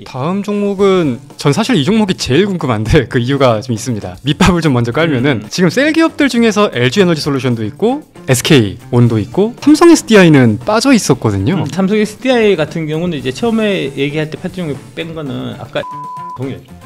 다음 종목은 전 사실 이 종목이 제일 궁금한데 그 이유가 좀 있습니다. 밑밥을 좀 먼저 깔면은 지금 셀 기업들 중에서 LG에너지솔루션도 있고 SK온도 있고 삼성 SDI는 빠져 있었거든요. 삼성 SDI 같은 경우는 이제 처음에 얘기할 때 8대 종목 뺀 거는 아까 동일하죠.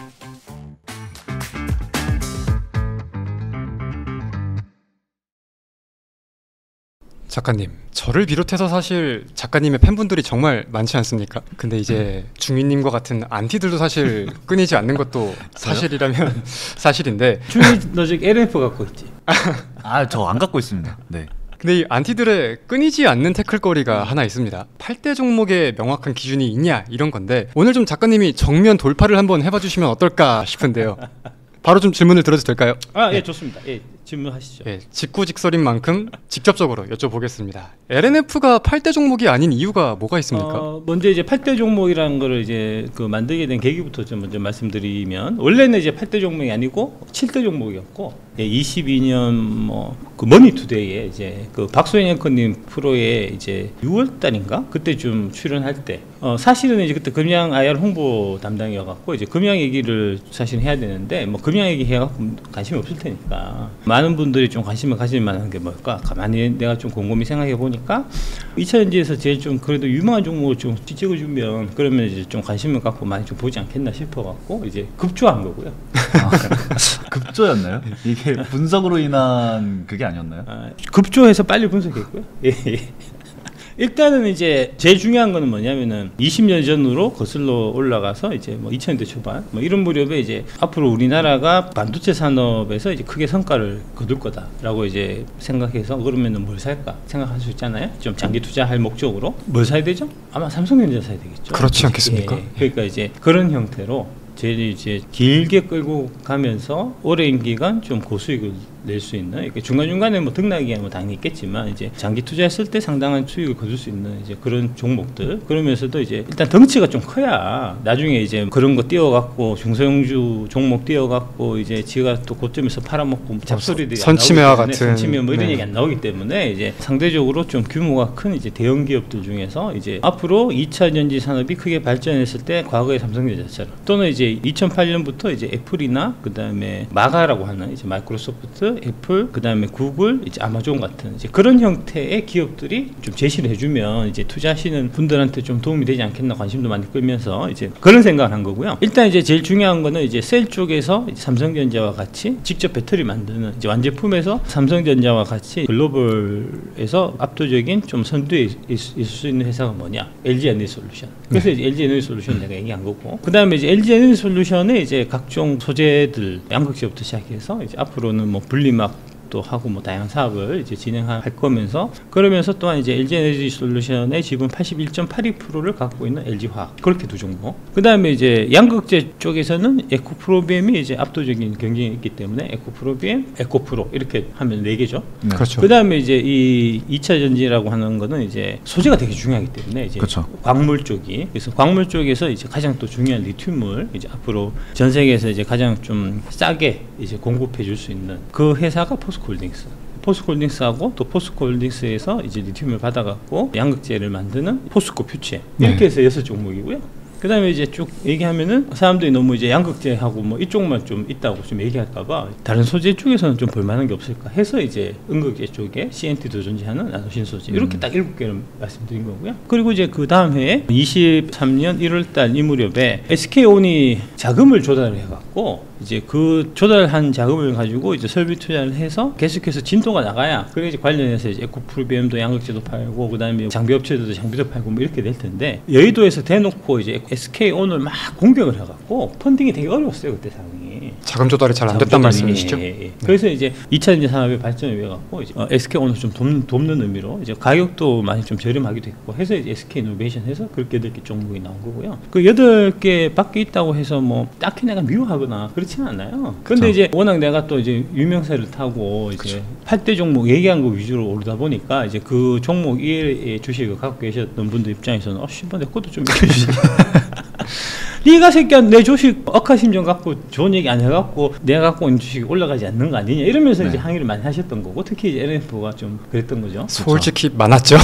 작가님, 저를 비롯해서 사실 작가님의 팬분들이 정말 많지 않습니까? 근데 이제 중위님과 같은 안티들도 사실 끊이지 않는 것도 사실이라면 사실인데 중위 너 저기 LNF 갖고 있지? 저 안 갖고 있습니다. 네. 근데 이 안티들의 끊이지 않는 태클거리가 하나 있습니다. 8대 종목에 명확한 기준이 있냐 이런 건데 오늘 좀 작가님이 정면 돌파를 한번 해봐 주시면 어떨까 싶은데요. 바로 좀 질문을 드려도 될까요? 예, 좋습니다. 예, 질문하시죠. 예, 직구직설인 만큼 직접적으로 여쭤보겠습니다. LNF가 8대 종목이 아닌 이유가 뭐가 있습니까? 먼저 이제 8대 종목이라는 거를 이제 그 만들게 된 계기부터 좀 먼저 말씀드리면 원래는 이제 8대 종목이 아니고 7대 종목이었고 22년 그 머니투데이에 이제 그 박소영 앵커님 프로에 이제 6월 달인가 그때 좀 출연할 때 사실은 이제 그때 금양 IR 홍보 담당이어갖고 이제 금양 얘기를 사실 해야 되는데 뭐 금양 얘기 해갖고 관심이 없을 테니까 많은 분들이 좀 관심을 가질 만한 게 뭘까 가만히 내가 좀 곰곰이 생각해 보니까 2차전지에서 제일 좀 그래도 유명한 종목을 좀 찍어주면 그러면 이제 좀 관심을 갖고 많이 좀 보지 않겠나 싶어갖고 이제 급조한 거고요. 급조였나요? 이게 분석으로 인한 그게 아니었나요? 급조해서 빨리 분석했고요. 예. 일단은 이제 제일 중요한 거는 뭐냐면은 20년 전으로 거슬러 올라가서 이제 뭐 2000년대 초반 뭐 이런 무렵에 이제 앞으로 우리나라가 반도체 산업에서 이제 크게 성과를 거둘 거다라고 이제 생각해서 그러면은 뭘 살까 생각할 수 있잖아요. 좀 장기 투자할 목적으로 뭘 사야 되죠? 아마 삼성전자 사야 되겠죠. 그렇지 않겠습니까? 예. 그러니까 이제 그런 형태로 제일 이제 길게 끌고 가면서 오랜 기간 좀 고수익을 낼 수 있는 이렇게 중간중간에 뭐 등락이 뭐 당연히 있겠지만 이제 장기 투자했을 때 상당한 수익을 거둘 수 있는 이제 그런 종목들 그러면서도 이제 일단 덩치가 좀 커야 나중에 이제 그런 거 띄워갖고 중소형주 종목 띄워갖고 이제 지가 또 고점에서 팔아먹고 잡소리들이 선침해와 같은 선침해 뭐 이런 얘기 안 나오기 때문에 이제 상대적으로 좀 규모가 큰 이제 대형 기업들 중에서 이제 앞으로 2차 전지 산업이 크게 발전했을 때 과거의 삼성전자처럼 또는 이제 2008년부터 이제 애플이나 그 다음에 마가라고 하는 이제 마이크로소프트 애플, 그 다음에 구글, 이제 아마존 같은 이제 그런 형태의 기업들이 좀 제시를 해주면 이제 투자하시는 분들한테 좀 도움이 되지 않겠나 관심도 많이 끌면서 이제 그런 생각을 한 거고요. 일단 이제 제일 중요한 거는 이제 셀 쪽에서 이제 삼성전자와 같이 직접 배터리 만드는 이제 완제품에서 삼성전자와 같이 글로벌에서 압도적인 좀 선두에 있을 수 있는 회사가 뭐냐? LG 에너지솔루션. 그래서 이제 LG 에너지솔루션 내가 얘기한 거고, 그 다음에 이제 LG 에너지솔루션의 이제 각종 소재들 양극재부터 시작해서 이제 앞으로는 뭐 분리막도 하고 뭐 다양한 사업을 이제 진행할 거면서 그러면서 또한 이제 LG 에너지 솔루션의 지분 81.82%를 갖고 있는 LG화학 그렇게 두 종목. 그 다음에 이제 양극재 쪽에서는 에코프로비엠이 이제 압도적인 경쟁이 있기 때문에 에코프로비엠, 에코프로 이렇게 하면 4개죠. 네. 그렇죠. 그 다음에 이제 이 2차 전지라고 하는 거는 이제 소재가 되게 중요하기 때문에 이제 그렇죠. 광물 쪽이 그래서 광물 쪽에서 이제 가장 또 중요한 리튬을 이제 앞으로 전 세계에서 이제 가장 좀 싸게 이제 공급해 줄 수 있는 그 회사가 포스코홀딩스. 포스코홀딩스하고 또 포스코홀딩스에서 이제 리튬을 받아갖고 양극재를 만드는 포스코 퓨체 이렇게 해서 6종목이고요. 그 다음에 이제 쭉 얘기하면은 사람들이 너무 이제 양극재하고 뭐 이쪽만 좀 있다고 좀 얘기할까봐 다른 소재 쪽에서는 좀 볼만한 게 없을까 해서 이제 음극재 쪽에 CNT도 존재하는 나노신 소재 이렇게 딱 7개를 말씀드린 거고요. 그리고 이제 그 다음 해에 23년 1월달 이 무렵에 SK온이 자금을 조달을 해갖고 이제 그 조달한 자금을 가지고 이제 설비 투자를 해서 계속해서 진도가 나가야 그래 이제 관련해서 이제 에코프로비엠도 양극재도 팔고 그 다음에 장비업체들도 장비도 팔고 뭐 이렇게 될 텐데 여의도에서 대놓고 이제 SK온을 막 공격을 해갖고 펀딩이 되게 어려웠어요 그때 상황이. 자금 조달이 잘 안 됐단 말씀이시죠? 예. 그래서 이제 2차 전지 산업의 발전을 위해 갖고 이제 SK온을 좀 돕는 의미로 이제 가격도 많이 좀 저렴하기도 했고 해서 이제 SK이노베이션 해서 그렇게 8개 종목이 나온 거고요. 그 8개 밖에 있다고 해서 뭐 딱히 내가 미워하거나 그렇지는 않아요. 근데 이제 워낙 내가 또 이제 유명세를 타고 이제 8대 종목 얘기한 거 위주로 오르다 보니까 이제 그 종목 1의 주식을 갖고 계셨던 분들 입장에서는 씨발 내 것도 좀 해주시지. 네가 새끼야 내 주식 억하심정 갖고 좋은 얘기 안 해갖고 내가 갖고 있는 주식이 올라가지 않는 거 아니냐 이러면서 네. 이제 항의를 많이 하셨던 거고 특히 이제 LNF가 좀 그랬던 거죠. 솔직히 많았죠.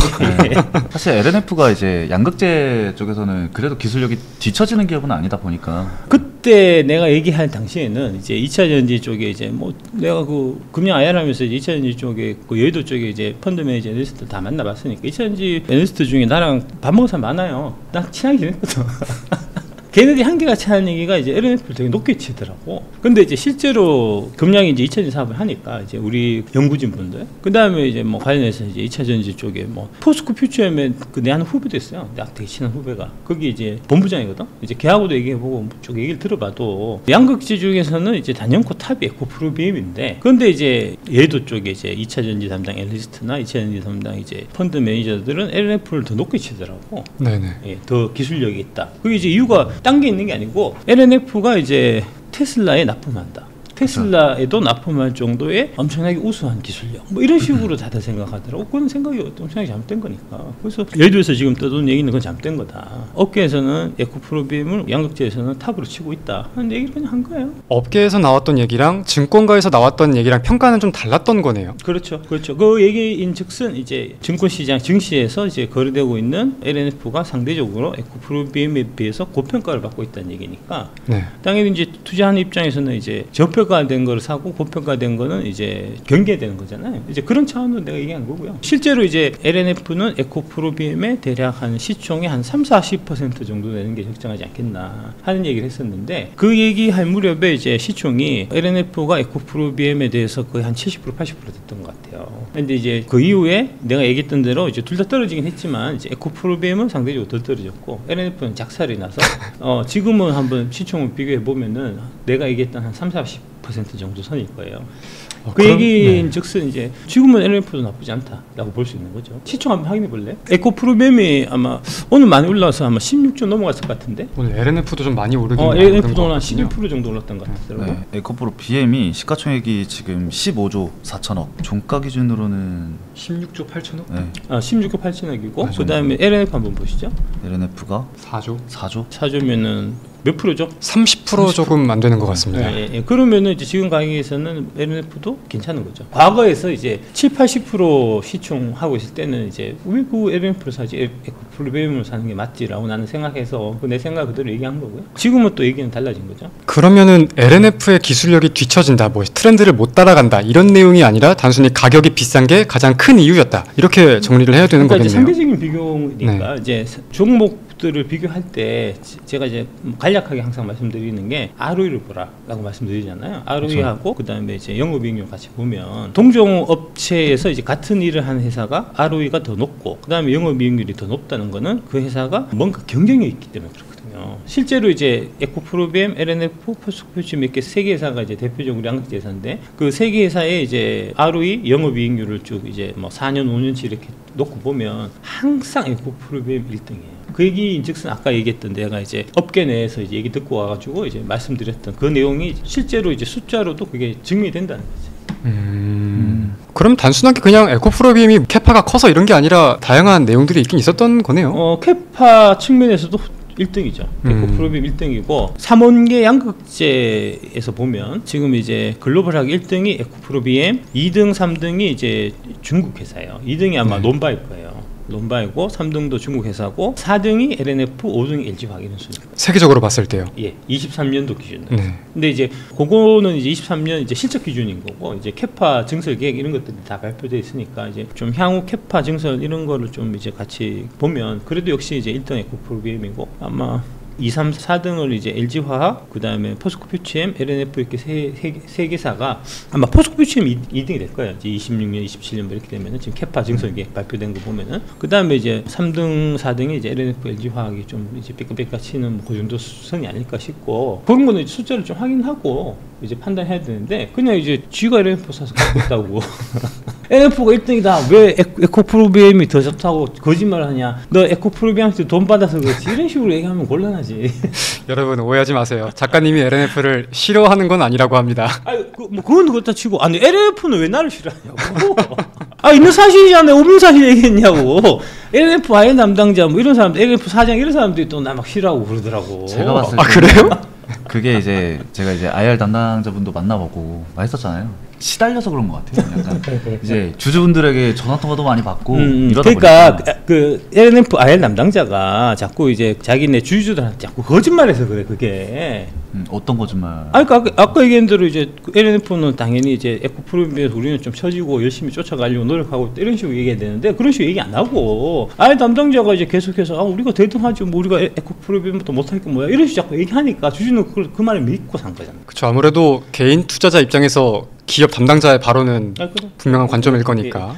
네. 사실 LNF가 이제 양극재 쪽에서는 그래도 기술력이 뒤처지는 기업은 아니다 보니까 그때 내가 얘기할 당시에는 이제 2차전지 쪽에 이제 뭐 내가 그 금융 IR하면서 이제 2차전지 쪽에 그 여의도 쪽에 이제 펀드 매니저 애널리스트 다 만나봤으니까 2차전지 애널리스트 중에 나랑 밥 먹은 사람 많아요. 나 친하게 지냈거든. 걔네들이 한계같이 하는 얘기가 이제 LNF를 되게 높게 치더라고. 근데 이제 실제로 금량이 이제 2차전지 사업을 하니까 이제 우리 연구진 분들, 그 다음에 이제 뭐 관련해서 이제 2차전지 쪽에 뭐 포스코 퓨처엠에 그 내 아는 후배도 있어요. 내가 되게 친한 후배가. 거기 이제 본부장이거든. 이제 걔하고도 얘기해보고 쭉 얘기를 들어봐도 양극재 중에서는 이제 단연코 탑이 에코프로비엠인데, 그런데 이제 예도 쪽에 이제 2차전지 담당 애널리스트나 2차전지 담당 이제 펀드 매니저들은 LNF를 더 높게 치더라고. 네네. 예, 더 기술력이 있다. 그게 이제 이유가 딴 게 있는 게 아니고 LNF가 이제 테슬라에 납품한다. 테슬라에도 납품할 정도의 엄청나게 우수한 기술력 뭐 이런 식으로 다들 생각하더라고. 그건 생각이 엄청나게 잘못된 거니까. 그래서 예를 들어서 지금 떠도는 얘기는 그건 잘못된 거다. 업계에서는 에코프로비엠을 양극재에서는 탑으로 치고 있다 하는 얘기를 그냥 한 거예요. 업계에서 나왔던 얘기랑 증권가에서 나왔던 얘기랑 평가는 좀 달랐던 거네요. 그렇죠. 그렇죠. 그 얘기인 즉슨 이제 증권시장 증시에서 이제 거래되고 있는 LNF가 상대적으로 에코프로비엠에 비해서 고평가를 받고 있다는 얘기니까 네. 당연히 이제 투자하는 입장에서는 이제 저평가된 거를 사고 고평가된 거는 이제 경계되는 거잖아요. 이제 그런 차원으로 내가 얘기한 거고요. 실제로 이제 LNF는 에코프로비엠의 대략 한 시총의 한 30-40% 정도 되는 게 적정하지 않겠나 하는 얘기를 했었는데, 그 얘기할 무렵에 이제 시총이 LNF가 에코프로비엠에 대해서 거의 한 70% 80% 됐던 것 같아요. 근데 이제 그 이후에 내가 얘기했던 대로 이제 둘 다 떨어지긴 했지만 이제 에코프로비엠은 상대적으로 더 떨어졌고 LNF는 작살이 나서 지금은 한번 시총을 비교해 보면은 내가 얘기했던 한 30-40% 정도 선일 거예요. 그 얘기인 즉슨 이제 지금은 LNF도 나쁘지 않다라고 볼 수 있는 거죠. 시총 한번 확인해 볼래? 에코프로비엠이 아마 오늘 많이 올라와서 아마 16조 넘어갔을 것 같은데. 오늘 LNF도 좀 많이 오르긴 LNF도 한 11% 정도 올랐던 것 같더라고요. 네, 에코프로비엠이 시가총액이 지금 15조 4천억, 종가 기준으로는 16조 8천억? 네, 16조 8천억이고 네, 그 다음에 LNF 한번 보시죠. LNF가 4조? 4조? 4조면은 몇 프로죠? 30% 조금 안 되는 것 같습니다. 예. 그러면은 이제 지금 가격에서는 LNF도 괜찮은 거죠. 과거에서 이제 70-80% 시총하고 있을 때는 이제 왜 그 LNF를 사지? 에코프로비엠을 사는 게 맞지라고 나는 생각해서 내 생각 그대로 얘기한 거고요. 지금은 또 얘기는 달라진 거죠. 그러면은 LNF의 기술력이 뒤처진다, 뭐 트렌드를 못 따라간다 이런 내용이 아니라 단순히 가격이 비싼 게 가장 큰 이유였다, 이렇게 정리를 해야 되는 그러니까 이제 거겠네요. 상대적인 비교니까 이제 종목들을 비교할 때 제가 이제 간략하게 항상 말씀드리는 게 ROE를 보라라고 말씀드리잖아요. ROE하고 그다음에 이제 영업이익률 같이 보면 동종 업체에서 이제 같은 일을 하는 회사가 ROE가 더 높고 그다음에 영업이익률이 더 높다는 거는 그 회사가 뭔가 경쟁이 있기 때문에 그렇거든요. 실제로 이제 에코프로비엠, LNF, 포스코퓨처엠 이렇게 세 개 회사가 이제 대표적으로 양극재 회사인데 그 세 개 회사의 이제 ROE, 영업이익률을 쭉 이제 뭐 4년, 5년치 이렇게 놓고 보면 항상 에코프로비엠 1등이에요. 그 얘기인즉슨 아까 얘기했던 내가 이제 업계 내에서 이제 얘기 듣고 와가지고 이제 말씀드렸던 그 내용이 실제로 이제 숫자로도 그게 증명된다는 거죠. 그럼 단순하게 그냥 에코프로비엠이 캐파가 커서 이런 게 아니라 다양한 내용들이 있긴 있었던 거네요. 캐파 측면에서도 1등이죠. 에코프로비엠 1등이고 3원계 양극재에서 보면 지금 이제 글로벌하게 1등이 에코프로비엠, 2등, 3등이 이제 중국 회사예요. 2등이 아마 논바일 거예요. 논바이고 3등도 중국 회사고 4등이 LNF, 5등이 LG화학 이런 순입니다. 세계적으로 봤을 때요. 예, 23년도 기준으로. 네. 근데 이제 그거는 이제 23년 이제 실적 기준인 거고 이제 캐파 증설 계획 이런 것들이 다 발표돼 있으니까 이제 좀 향후 캐파 증설 이런 거를 좀 이제 같이 보면 그래도 역시 이제 1등 에코프로비엠이고 아마 2, 3, 4등을 이제 LG화학, 그 다음에 포스코퓨처엠, LNF 이렇게 세 개사가 아마 포스코퓨처엠 2등이 될 거예요. 이제 26년, 27년 이렇게 되면은 지금 캐파 증설 계획 발표된 거 보면은 그 다음에 이제 3등, 4등이 이제 LNF, LG화학이 좀 이제 삐까삐까 치는 뭐 그 정도 수선이 아닐까 싶고 그런 거는 이제 숫자를 좀 확인하고 이제 판단해야 되는데 그냥 이제 쥐가 LNF 사서 갖고 있다고. LNF가 1등이다. 왜 에코프로비엠이 더 좋다고 거짓말을 하냐. 너 에코프로비엠한테 돈 받아서 그렇지. 이런 식으로 얘기하면 곤란하지. 여러분 오해하지 마세요. 작가님이 LNF를 싫어하는 건 아니라고 합니다. 아니, 뭐 그건 그렇다 치고 아니 LNF는 왜 나를 싫어하냐고. 아 있는 사실이잖아요. 없는 사실 얘기했냐고. LNF IR 담당자 뭐 이런 사람들, LNF 사장 이런 사람들이 또 나 막 싫어하고 그러더라고. 제가 봤을 아 때 그래요? 그게 이제 제가 이제 IR 담당자분도 만나보고 했었잖아요. 시달려서 그런 것 같아요. 약간 이제 주주분들에게 전화 통화도 많이 받고 이러다 그러니까 보니까 그 LNF IR 담당자가 자꾸 이제 자기네 주주들한테 자꾸 거짓말해서 그래 그게. 어떤 거짓말? 아까 얘기한 대로 이제 LNF는 당연히 이제 에코프로비에서 우리는 좀 처지고 열심히 쫓아가려고 노력하고 있다 이런 식으로 얘기해야 되는데 그런 식으로 얘기 안 하고 IR 담당자가 이제 계속해서 우리가 대등하죠 뭐 우리가 에코프로비부터 못할 게 뭐야 이런 식으로 자꾸 얘기하니까 주주는 그 말을 믿고 산 거잖아. 그렇죠. 아무래도 개인 투자자 입장에서 기업 담당자의 발언은 그래. 분명한 관점일 거니까.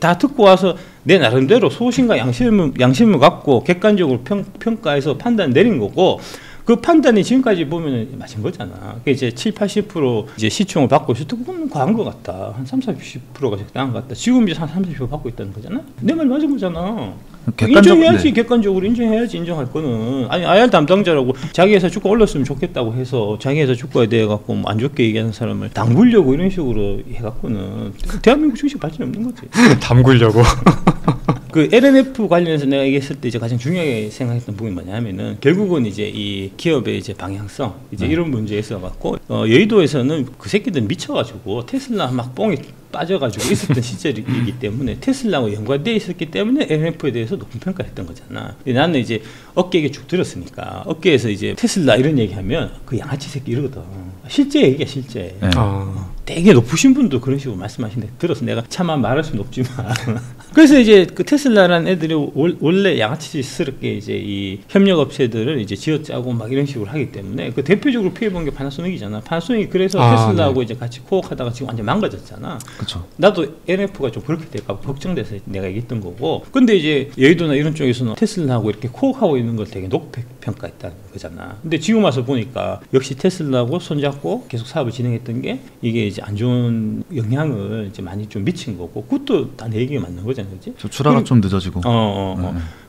다 듣고 와서 내 나름대로 소신과 양심을 갖고 객관적으로 평가해서 판단 내린 거고 그 판단이 지금까지 보면은 맞은 거잖아. 그게 이제 70-80% 이제 시총을 받고 있을 때 그건 과한 것 같다. 한 30-40%가 적당한 것 같다. 지금 이제 한 30% 받고 있다는 거잖아. 내 말 맞은 거잖아. 인정해야지. 네. 객관적으로 인정해야지. 인정할 거는 아니 IR 담당자라고 자기 회사 주가 올랐으면 좋겠다고 해서 자기 회사 주가에 대해 갖고 뭐 안 좋게 얘기하는 사람을 담그려고 이런 식으로 해갖고는 대한민국 주식 발전이 없는 거지. 담그려고. 그 LNF 관련해서 내가 얘기했을 때 이제 가장 중요하게 생각했던 부분이 뭐냐면은 결국은 이제 이 기업의 이제 방향성 이제 이런 문제에 있어 갖고 여의도에서는 그 새끼들 미쳐가지고 테슬라 막 뽕이 빠져가지고 있었던 시절이기 때문에 테슬라하고 연관되어 있었기 때문에 LNF에 대해서 높은 평가를 했던 거잖아. 근데 나는 이제 어깨에 쭉 들었으니까 어깨에서 이제 테슬라 이런 얘기하면 그 양아치 새끼 이러거든. 실제 얘기야 실제. 네. 되게 높으신 분도 그런 식으로 말씀하시는데 들어서 내가 차마 말할 수는 없지만 그래서 이제 그 테슬라라는 애들이 원래 양아치스럽게 이제 이 협력 업체들을 이제 쥐어짜고 막 이런 식으로 하기 때문에 그 대표적으로 피해본 게 파나소닉이잖아. 파나소닉이 그래서 테슬라하고 네. 이제 같이 코어하다가 지금 완전 망가졌잖아. 그렇죠. 나도 NF가 좀 그렇게 될까 봐 걱정돼서 내가 얘기했던 거고. 근데 이제 여의도나 이런 쪽에서는 테슬라하고 이렇게 코어하고 있는 걸 되게 높게 평가했다는 거잖아. 근데 지금 와서 보니까 역시 테슬라하고 손잡고 계속 사업을 진행했던 게 이게 이제 안 좋은 영향을 이제 많이 좀 미친 거고 그것도 다 내 얘기가 맞는 거잖아, 그렇지? 출하가 좀 늦어지고.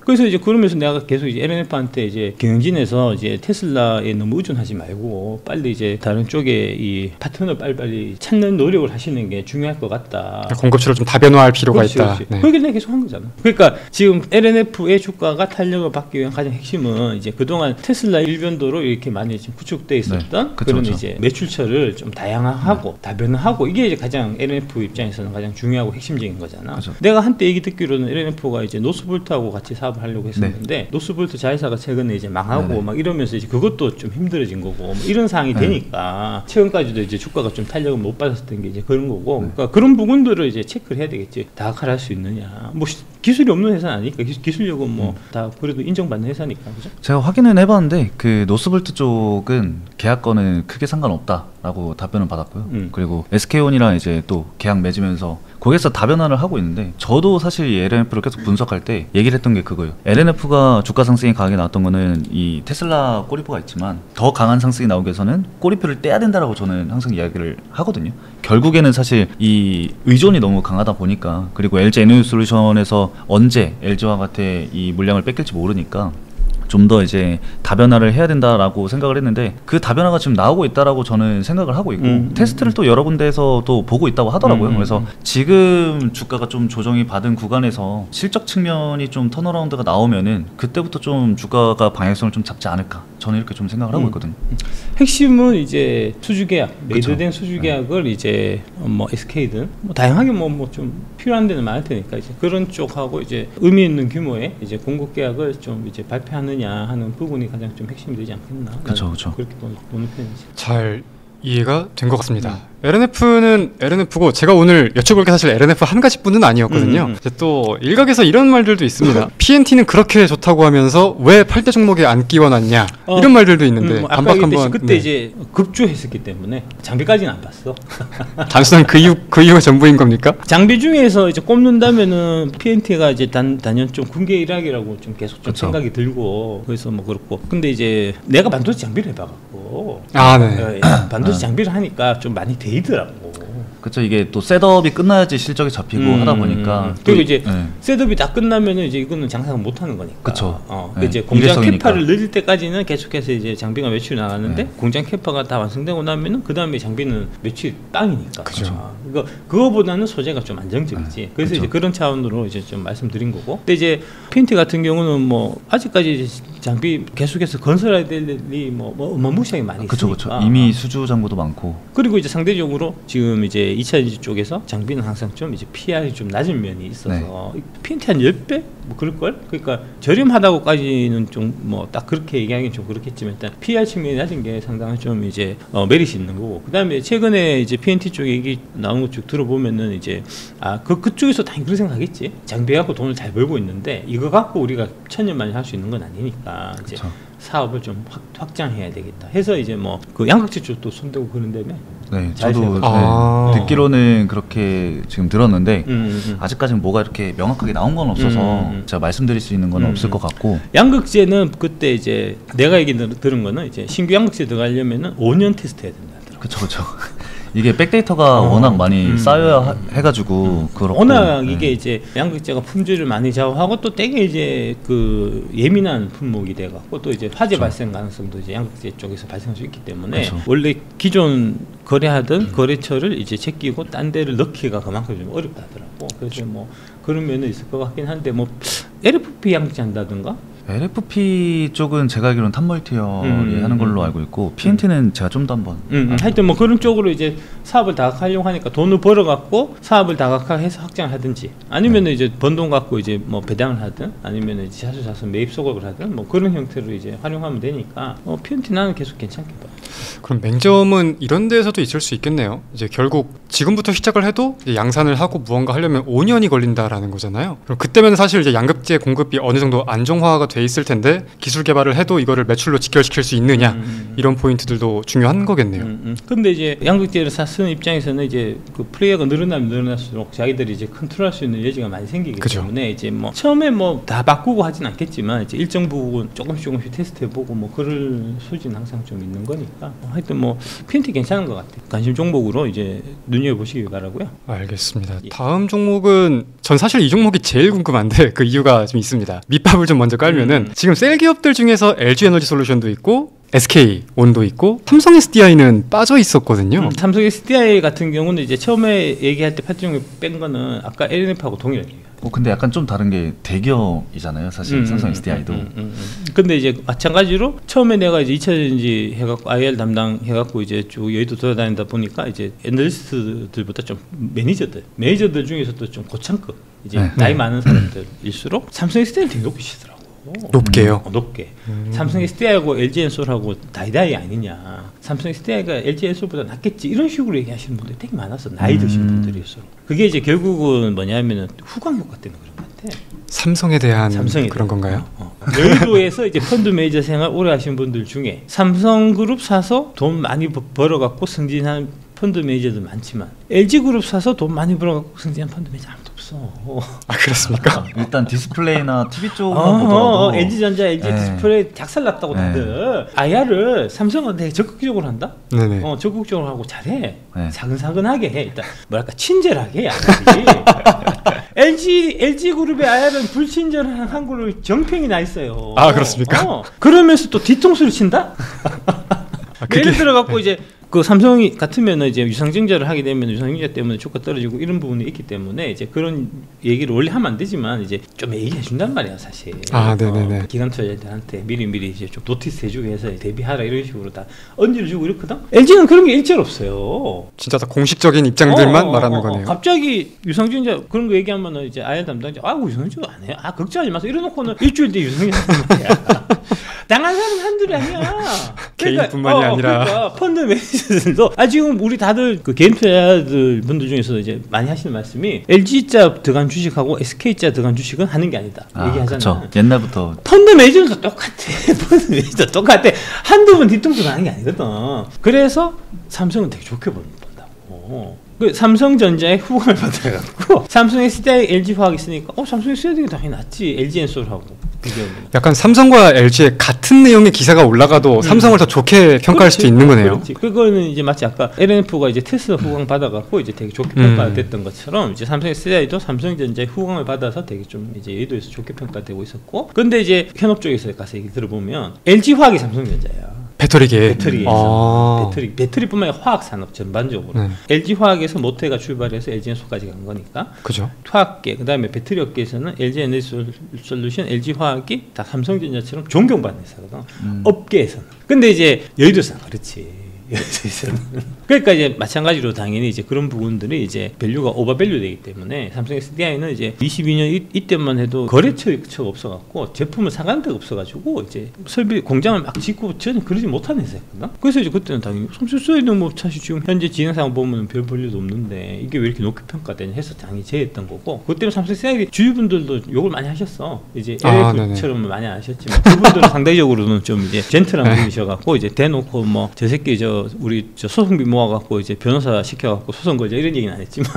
그래서 이제 그러면서 내가 계속 이제 LNF한테 이제 경영진에서 이제 테슬라에 너무 의존하지 말고 빨리 이제 다른 쪽에 이 파트너 빨리 찾는 노력을 하시는 게 중요할 것 같다. 공급처를 좀 다변화할 필요가 그렇지, 있다. 그렇지. 네. 그게 내가 계속 한 거잖아. 그러니까 지금 LNF의 주가가 탄력을 받기 위한 가장 핵심은 이제 그동안 테슬라 일변도로 이렇게 많이 지금 구축돼 있었던 네. 그쵸, 그런 그쵸. 이제 매출처를 좀 다양화하고 다변화하고 이게 이제 가장 LNF 입장에서는 가장 중요하고 핵심적인 거잖아. 그쵸. 내가 한때 얘기 듣기로는 LNF가 이제 노스볼트하고 같이 사업을 하려고 했었는데 노스볼트 자회사가 최근에 이제 망하고 네네. 막 이러면서 이제 그것도 좀 힘들어진 거고 뭐 이런 상황이 되니까 최근까지도 이제 주가가 좀 탄력을 못 받았던 게 이제 그런 거고 그러니까 그런 부분들을 이제 체크를 해야 되겠지. 다각화를 할 수 있느냐. 뭐 기술이 없는 회사는 아니니까 기술력은 뭐 다 그래도 인정받는 회사니까 그죠? 제가 확인은 해봤는데 그 노스볼트 쪽은 계약건은 크게 상관없다라고 답변을 받았고요. 그리고 SK온이랑 이제 또 계약 맺으면서 거기서 다변화를 하고 있는데 저도 사실 이 LNF를 계속 분석할 때 얘기를 했던 게 그거예요. LNF가 주가 상승이 강하게 나왔던 거는 이 테슬라 꼬리표가 있지만 더 강한 상승이 나오기 위해서는 꼬리표를 떼야 된다라고 저는 항상 이야기를 하거든요. 결국에는 사실 이 의존이 너무 강하다 보니까 그리고 LG 에너지솔루션에서 언제 LG와 같은 이 물량을 뺏길지 모르니까 좀 더 이제 다변화를 해야 된다라고 생각을 했는데 그 다변화가 지금 나오고 있다라고 저는 생각을 하고 있고 테스트를 또 여러 군데에서 또 보고 있다고 하더라고요. 그래서 지금 주가가 좀 조정이 받은 구간에서 실적 측면이 좀 턴어라운드가 나오면은 그때부터 좀 주가가 방향성을 좀 잡지 않을까 저는 이렇게 좀 생각을 하고 있거든요. 핵심은 이제 수주 계약, 메이드된 그쵸. 수주 계약을 이제 뭐 SK든 뭐 다양하게 뭐 좀 필요한 데는 많을 테니까 이제 그런 쪽하고 이제 의미 있는 규모의 이제 공급 계약을 좀 이제 발표하느냐 하는 부분이 가장 좀 핵심이 되지 않겠나. 그쵸, 그쵸. 그렇게 보는 편이지. 잘 이해가 된 것 같습니다. LNF는 LNF고 제가 오늘 여쭤볼 게 사실 LNF 한 가지뿐은 아니었거든요. 이제 또 일각에서 이런 말들도 있습니다. PNT는 그렇게 좋다고 하면서 왜 8대 종목에 안 끼워놨냐 이런 말들도 있는데 아까 반박 얘기했듯이 한번. 그때 이제 급주했었기 때문에 장비까지는 안 봤어. 단순한 그 이유가 전부인 겁니까? 장비 중에서 이제 꼽는다면은 PNT가 이제 단연 좀 군계 일학이라고 좀 계속 좀 그쵸. 생각이 들고 그래서 뭐 그렇고 근데 이제 내가 반도체 장비를 해봐갖고 아, 네. 반도체 장비를 하니까 좀 많이 데이더라고. 그렇죠. 이게 또 셋업이 끝나야지 실적이 잡히고 하다 보니까 그리고 이제 셋업이 다 끝나면은 이제 이거는 장사가 못 하는 거니까. 그렇죠. 이제 공장 캐파를 늘릴 때까지는 계속해서 이제 장비가 매출이 나가는데 공장 캐파가 다 완성되고 나면은 그 다음에 장비는 매출이 빵이니까. 그렇죠. 그거보다는 소재가 좀 안정적이지. 그래서 그쵸. 이제 그런 차원으로 이제 좀 말씀드린 거고. 근데 이제 PNT 같은 경우는 뭐 아직까지 장비 계속해서 건설해야 될 일이 뭐 어마무시하게 많이 있으니까. 그렇죠. 이미 수주 장부도 많고. 그리고 이제 상대적으로 지금 이제 2차 전지 쪽에서 장비는 항상 좀 이제 PR이 좀 낮은 면이 있어서 PNT 한 10배 뭐 그럴 걸. 그러니까 저렴하다고까지는 좀 뭐 딱 그렇게 얘기하기는 좀 그렇겠지만 일단 PR 측면이 낮은 게 상당히 좀 이제 메리트 있는 거고. 그다음에 최근에 이제 PNT 쪽 얘기 나온 거 쭉 들어보면은 이제 그쪽에서 당연히 그런 생각하겠지. 장비 갖고 돈을 잘 벌고 있는데 이거 갖고 우리가 천년만에 할 수 있는 건 아니니까 이제 사업을 좀 확장해야 되겠다 해서 이제 뭐 그 양극재 쪽도 손대고 그런다며. 네, 저도 듣기로는 그렇게 지금 들었는데 아직까지는 뭐가 이렇게 명확하게 나온 건 없어서 제가 말씀드릴 수 있는 건 없을 것 같고. 양극재는 그때 이제 내가 얘기 들은 거는 이제 신규 양극재 들어가려면은 5년 테스트해야 된다. 그렇죠. 이게 백데이터가 워낙 많이 쌓여야 해가지고 그렇고. 워낙 이게 이제 양극재가 품질을 많이 좌우하고 또 되게 이제 그 예민한 품목이 돼갖고 또 이제 화재 발생 가능성도 이제 양극재 쪽에서 발생할 수 있기 때문에 원래 기존 거래하던 거래처를 이제 제끼고 딴 데를 넣기가 그만큼 좀 어렵다 하더라고. 그래서 뭐 그런 면은 있을 것 같긴 한데 뭐 LFP 양극재 한다든가. LFP 쪽은 제가 알기로는 탑멀티얼이 하는 걸로 알고 있고 PNT는 제가 좀 더 한번 하여튼 뭐 그런 쪽으로 이제 사업을 다각하려고 하니까 돈을 벌어갖고 사업을 다각화해서 확장을 하든지 아니면 이제 번 돈 갖고 이제 뭐 배당을 하든 아니면 이제 자수자수 매입 소급을 하든 뭐 그런 형태로 이제 활용하면 되니까 PNT 나는 계속 괜찮게 봐. 그럼 맹점은 이런 데서도 있을 수 있겠네요. 이제 결국 지금부터 시작을 해도 이제 양산을 하고 무언가 하려면 5년이 걸린다라는 거잖아요. 그럼 그때면 사실 이제 양극재 공급이 어느 정도 안정화가 돼 있을 텐데 기술 개발을 해도 이거를 매출로 직결시킬 수 있느냐 이런 포인트들도 중요한 거겠네요. 근데 이제 양극재를 쓰는 입장에서는 이제 그 플레이어가 늘어나면 늘어날수록 자기들이 이제 컨트롤할 수 있는 여지가 많이 생기기 때문에 이제 뭐 처음에 뭐 다 바꾸고 하진 않겠지만 이제 일정 부분 조금씩 테스트해보고 뭐 그럴 소지는 항상 좀 있는 거니까 하여튼 뭐 PNT 괜찮은 것 같아요. 관심 종목으로 이제 눈여겨보시기 바라고요. 알겠습니다. 다음 종목은 전 사실 이 종목이 제일 궁금한데 그 이유가 좀 있습니다. 밑밥을 좀 먼저 깔면은 지금 셀 기업들 중에서 LG 에너지 솔루션도 있고 SK 온도 있고 삼성 SDI는 빠져 있었거든요. 삼성 SDI 같은 경우는 이제 처음에 얘기할 때 파트종을 뺀 거는 아까 LNF하고 동일하게. 근데 약간 좀 다른 게 대기업이잖아요, 사실 삼성 SDI도. 근데 이제 마찬가지로 처음에 내가 이제 2차 전지 해갖고 IR 담당 해갖고 이제 쭉 여의도 돌아다니다 보니까 이제 애널리스트들보다 좀 매니저들 중에서도 좀 고창급 이제 나이 많은 사람들일수록 삼성 SDI는 되게 높으시더라고. 높게요? 높게. 삼성 SDI하고 LG 엔솔하고 다이다이 아니냐. 삼성 SDI가 LG 엔솔보다 낫겠지. 이런 식으로 얘기하시는 분들이 되게 많았어. 나이 드신 분들일수록. 그게 이제 결국은 뭐냐면은 후광 효과 때문에 그런 것 같아. 삼성에 대한 그런 건가요? 여의도에서 이제 펀드 매니저 생활 오래 하신 분들 중에 삼성그룹 사서 돈 많이 벌어갖고 승진한 펀드 매니저들 많지만 LG그룹 사서 돈 많이 벌어갖고 승진한 펀드 매니저 아무도 없어. 그렇습니까? 일단 디스플레이나 TV 쪽만 보더라도 LG전자, LG 디스플레이 작살났다고 다들. IR을 삼성은 되게 적극적으로 한다? 네네. 적극적으로 하고 잘해. 사근사근하게 해. 일단 뭐랄까 친절하게 해. LG그룹의 IR은 불친절한 걸로 정평이 나 있어요. 그렇습니까? 그러면서 또 뒤통수를 친다? 예를 들어갖고 이제 그 삼성이 같으면은 이제 유상증자를 하게 되면 유상증자 때문에 주가 떨어지고 이런 부분이 있기 때문에 이제 그런 얘기를 원래 하면 안 되지만 이제 좀 얘기해 준단 말이야 사실. 네네네. 기관 투자자들한테 미리 이제 좀 노티스 해주고 해서 대비하라 이런 식으로 다 언지를 주고 이렇거든. LG는 그런 게 일절 없어요. 진짜 다 공식적인 입장들만 말하는 거네요. 갑자기 유상증자 그런 거 얘기하면은 이제 IR 담당자 유상증자 안 해요. 걱정하지 마세요. 이래놓고는 일주일 뒤에 유상증자 당한 사람은 한둘이 아니야. 개인뿐만이 아니라 그러니까 펀드 매니저들도 지금 우리 다들 그 개인 투자자들 분들 중에서 이제 많이 하시는 말씀이 LG자 들어간 주식하고 SK자 들어간 주식은 하는 게 아니다 얘기하잖아요. 그쵸. 옛날부터 펀드 매니저도 똑같아. 펀드 매니저 똑같아. 한두 번 뒤통수 가는 게 아니거든. 그래서 삼성은 되게 좋게 본다고. 그 삼성전자의 후원을 받아갖고 삼성 SDI, LG 화학이 있으니까 삼성 SDI가 당연히 낫지 LG엔솔하고 비교하면. 약간 삼성과 LG의 같은 내용의 기사가 올라가도 삼성을 더 좋게 평가할 수도 있는 거네요. 그렇지. 그거는 이제 마치 아까 LNF가 이제 테슬라 후광 받아갖고 이제 되게 좋게 평가됐던 것처럼 이제 삼성 SDI도 삼성전자의 후광을 받아서 되게 좀 이제 여의도에서 좋게 평가되고 있었고. 근데 이제 현업 쪽에서 가서 얘기 들어보면 LG 화학이 삼성전자야. 배터리계. 배터리뿐만 아니라 화학 산업 전반적으로. LG 화학에서 모태가 출발해서 LG엔솔까지 간 거니까. 그죠. 화학계, 그다음에 배터리 업계에서는 LG 에너지 솔루션, LG 화학이 다 삼성전자처럼 존경받는 회사거든. 업계에서는. 근데 이제 여의도에서는 그렇지. 그러니까 이제 마찬가지로 당연히 이제 그런 부분들이 이제 밸류가 오버밸류 되기 때문에 삼성 SDI는 이제 22년 이때만 해도 거래처가 없어갖고 제품을 사가는 데가 없어가지고 이제 설비 공장을 막 짓고 전혀 그러지 못하는 회사였거든. 그래서 이제 그때는 당연히 삼성 SDI는 뭐 사실 지금 현재 진행상 보면 별 볼일도 없는데 이게 왜 이렇게 높게 평가되냐 해서 당연히 제했던 거고. 그것 때문에 삼성 SDI 주주분들도 욕을 많이 하셨어. 이제 LF처럼 많이 하셨지만 그분들은 상대적으로는 좀 이제 젠틀한 분이셔갖고 이제 대놓고 뭐 저 새끼 우리 소송비 모아갖고 이제 변호사 시켜갖고 소송 걸자 이런 얘기는 안 했지만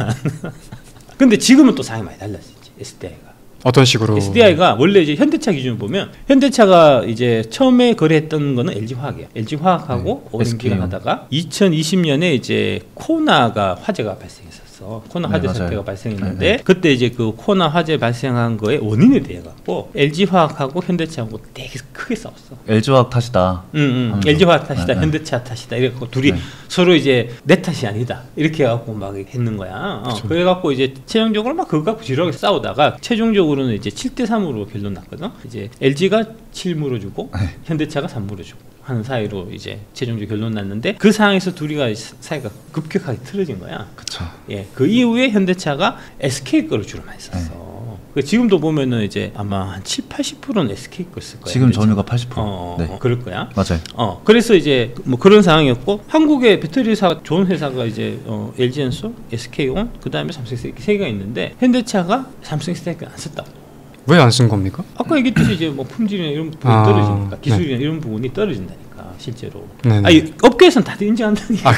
근데 지금은 또 상황이 많이 달랐지. SDI가 어떤 식으로? SDI가 원래 이제 현대차 기준으로 보면 현대차가 이제 처음에 거래했던 거는 LG 화학이야. LG 화학하고 오랜 기간 하다가 2020년에 이제 코나가 화재가 발생했었어. 코나 화재 사태가 발생했는데 그때 이제 그 코나 화재 발생한 거에 원인에 대해 갖고 LG 화학하고 현대차하고 되게 크게 싸웠어. LG 화학 탓이다. LG 화학 탓이다. 현대차 탓이다. 이래갖고 둘이 서로 이제 내 탓이 아니다. 이렇게 해갖고 막 했는 거야. 그래갖고 이제 최종적으로 막 그거 갖고 지루하게 싸우다가 최종적으로는 이제 7대3으로 결론 났거든. 이제 LG가 7 물어주고 현대차가 3 물어주고 하는 사이로 이제 최종적으로 결론 났는데 그 상황에서 둘이가 사이가 급격하게 틀어진 거야. 그쵸. 예, 그 이후에 현대차가 SK 거를 주로 많이 썼어. 지금도 보면은 이제 아마 한 70-80%는 SK 거 쓸 거야. 지금 점유가 80%. 네. 그럴 거야. 맞아요. 그래서 이제 뭐 그런 상황이었고 한국의 배터리 회사 좋은 회사가 이제 LG엔솔, SK온, 그다음에 삼성 세 개가 있는데 현대차가 삼성 SDI가 안 썼다고. 왜 안 쓴 겁니까? 아까 얘기했듯이 이제 뭐 품질이나 이런 부분이 떨어지니까 기술이나 이런 부분이 떨어진다니까 실제로. 아니, 업계에서는 다들 인정한다니까.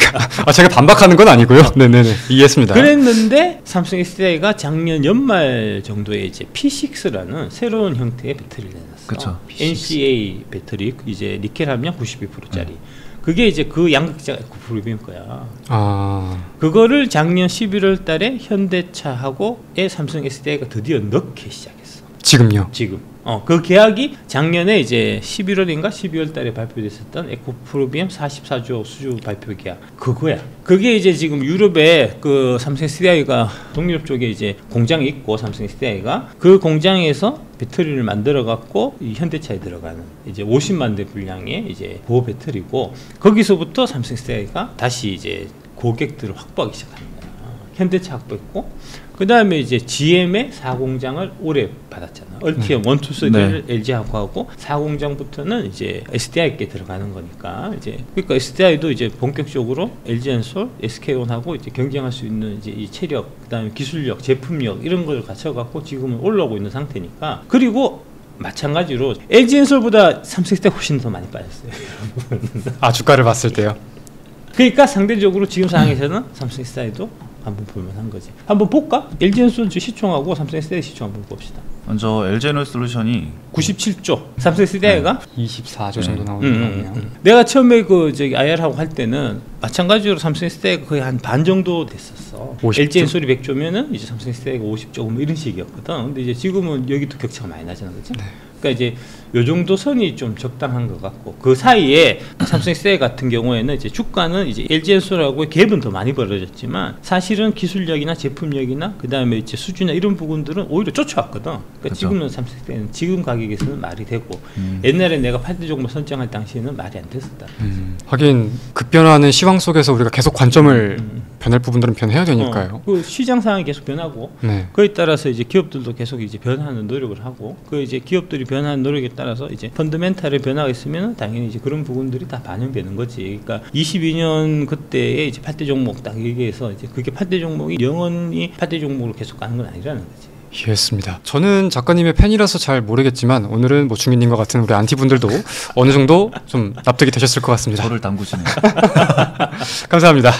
제가 반박하는 건 아니고요. 네네네, 이해했습니다. 그랬는데 삼성 SDI가 작년 연말 정도에 이제 P6라는 새로운 형태의 배터리를 내놨어. 그쵸. NCA 배터리 이제 니켈 함량 92%짜리. 그게 이제 그 양극재가 에코프로비일 거야. 그거를 작년 11월 달에 현대차하고의 삼성 SDI가 드디어 넣기 시작했어. 지금요? 지금. 그 계약이 작년에 이제 11월인가 12월 달에 발표됐었던 에코프로비엠 44조 수주 발표 계약. 그거야. 그게 이제 지금 유럽에 그 삼성 SDI가 동유럽 쪽에 이제 공장이 있고 삼성 SDI가 그 공장에서 배터리를 만들어 갖고 이 현대차에 들어가는 이제 50만 대 분량의 이제 보호 배터리고 거기서부터 삼성 SDI가 다시 이제 고객들을 확보하기 시작하는 거야. 현대차 확보했고 그 다음에 이제 GM의 4공장을 올해 받았잖아. 얼티엄 1, 2, 3를 LG하고 하고 4공장부터는 이제 SDI께 들어가는 거니까 이제 그러니까 SDI도 이제 본격적으로 LG엔솔, SK온하고 이제 경쟁할 수 있는 이제 이 체력, 그다음에 기술력, 제품력 이런 걸 갖춰갖고 지금은 올라오고 있는 상태니까. 그리고 마찬가지로 LG엔솔보다 삼성 SDI 훨씬 더 많이 빠졌어요. 주가를 봤을 때요. 그러니까 상대적으로 지금 상황에서는 삼성 SDI도 한번 볼만한 거지. 한번 볼까? LG엔솔 시총하고 삼성 SDI 시총 한번 봅시다. 먼저 LG에너지솔루션이 97조, 삼성 SDI가 24조 정도 나오는 거네요. 내가 처음에 그 저기 IR하고 할 때는 마찬가지로 삼성 SDI가 거의 한 반 정도 됐었어. LG엔솔이 100조면은 이제 삼성 SDI가 50조 뭐 이런 식이었거든. 근데 이제 지금은 여기도 격차가 많이 나잖아, 그렇지? 그러니까 이제 요 정도 선이 좀 적당한 것 같고 그 사이에 삼성 SDI 같은 경우에는 이제 주가는 이제 LG엔솔하고 갭은 더 많이 벌어졌지만 사실은 기술력이나 제품력이나 그 다음에 이제 수주나 이런 부분들은 오히려 쫓아왔거든. 그러니까 그렇죠. 지금은 삼성 SDI는 지금 가격에서는 말이 되고 옛날에 내가 8대 종목 선정할 당시에는 말이 안 됐었다. 하긴 급변하는 시황 속에서 우리가 계속 관점을 변할 부분들은 변해야 되니까요. 그 시장 상황이 계속 변하고 그에 따라서 이제 기업들도 계속 이제 변하는 노력을 하고 그 이제 기업들이 변하는 노력에 따라서 이제 펀더멘탈의 변화가 있으면 당연히 이제 그런 부분들이 다 반영되는 거지. 그러니까 22년 그때에 이제 8대 종목 딱 얘기해서 이제 그게 8대 종목이 영원히 8대 종목으로 계속 가는 건 아니라는 거지. 이해했습니다. 저는 작가님의 팬이라서 잘 모르겠지만 오늘은 뭐 중인님과 같은 우리 안티분들도 어느 정도 좀 납득이 되셨을 것 같습니다. 저를 담그시네요. 감사합니다.